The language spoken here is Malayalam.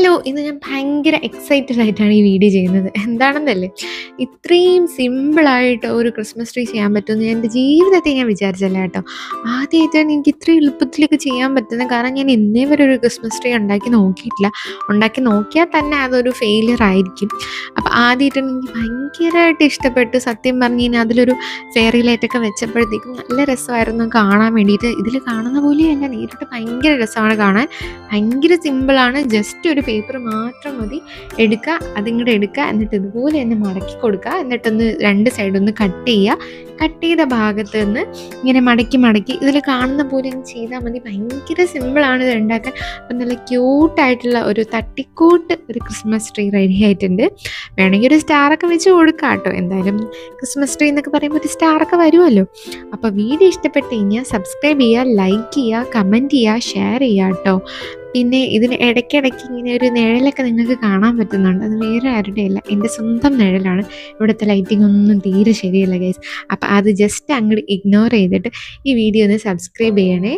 ഹലോ! ഇന്ന് ഞാൻ ഭയങ്കര എക്സൈറ്റഡ് ആയിട്ടാണ് ഈ വീഡിയോ ചെയ്യുന്നത്. എന്താണെന്നല്ലേ, ഇത്രയും സിമ്പിളായിട്ട് ഒരു ക്രിസ്മസ് ട്രീ ചെയ്യാൻ പറ്റുമെന്ന് ഞാൻ എൻ്റെ ജീവിതത്തിൽ ഞാൻ വിചാരിച്ചില്ല കേട്ടോ. ആദ്യമായിട്ടാണ് എനിക്ക് ഇത്രയും എളുപ്പത്തിലൊക്കെ ചെയ്യാൻ പറ്റുന്നത്. കാരണം ഞാൻ ഇന്നേ വരെ ഒരു ക്രിസ്മസ് ട്രീ ഉണ്ടാക്കി നോക്കിയിട്ടില്ല. ഉണ്ടാക്കി നോക്കിയാൽ തന്നെ അതൊരു ഫെയിലിയർ ആയിരിക്കും. അപ്പോൾ ആദ്യമായിട്ടാണ് എനിക്ക് ഭയങ്കരമായിട്ട് ഇഷ്ടപ്പെട്ടു. സത്യം പറഞ്ഞു കഴിഞ്ഞാൽ അതിലൊരു ഫെയറി ലൈറ്റൊക്കെ വെച്ചപ്പോഴത്തേക്കും നല്ല രസമായിരുന്നു കാണാൻ വേണ്ടിയിട്ട്. ഇതിൽ കാണുന്ന പോലെയല്ല, നേരിട്ട് ഭയങ്കര രസമാണ് കാണാൻ. ഭയങ്കര സിമ്പിളാണ്. ജസ്റ്റ് ഒരു പേപ്പർ മാത്രം മതി. എടുക്കുക, അതിങ്ങോട്ട് എടുക്കുക, എന്നിട്ട് ഇതുപോലെ തന്നെ മടക്കി കൊടുക്കുക. എന്നിട്ടൊന്ന് രണ്ട് സൈഡൊന്ന് കട്ട് ചെയ്യുക. കട്ട് ചെയ്ത ഭാഗത്ത് നിന്ന് ഇങ്ങനെ മടക്കി മടക്കി ഇതിൽ കാണുന്ന പോലെ ഒന്ന് ചെയ്താൽ മതി. ഭയങ്കര സിമ്പിളാണ് ഇത് ഉണ്ടാക്കാൻ. അപ്പം നല്ല ക്യൂട്ടായിട്ടുള്ള ഒരു തട്ടിക്കൂട്ട് ഒരു ക്രിസ്മസ് ട്രീ റെഡി ആയിട്ടുണ്ട്. വേണമെങ്കിൽ ഒരു സ്റ്റാറൊക്കെ വെച്ച് കൊടുക്കാം കേട്ടോ. എന്തായാലും ക്രിസ്മസ് ട്രീ എന്നൊക്കെ പറയുമ്പോൾ ഒരു സ്റ്റാറൊക്കെ വരുമല്ലോ. അപ്പോൾ വീഡിയോ ഇഷ്ടപ്പെട്ട് കഴിഞ്ഞാൽ സബ്സ്ക്രൈബ് ചെയ്യുക, ലൈക്ക് ചെയ്യുക, കമൻറ്റ് ചെയ്യുക, ഷെയർ ചെയ്യുക കേട്ടോ. പിന്നെ ഇതിന് ഇടയ്ക്കിടയ്ക്ക് ഇങ്ങനെ ഒരു നിഴലൊക്കെ നിങ്ങൾക്ക് കാണാൻ പറ്റുന്നുണ്ട്. അത് വേറെ ആരുടെയല്ല, എൻ്റെ സ്വന്തം നിഴലാണ്. ഇവിടുത്തെ ലൈറ്റിംഗ് ഒന്നും തീരെ ശരിയല്ല ഗൈസ്. അപ്പോൾ അത് ജസ്റ്റ് അങ്ങോട്ട് ഇഗ്നോർ ചെയ്തിട്ട് ഈ വീഡിയോ ഒന്ന് സബ്സ്ക്രൈബ് ചെയ്യണേ.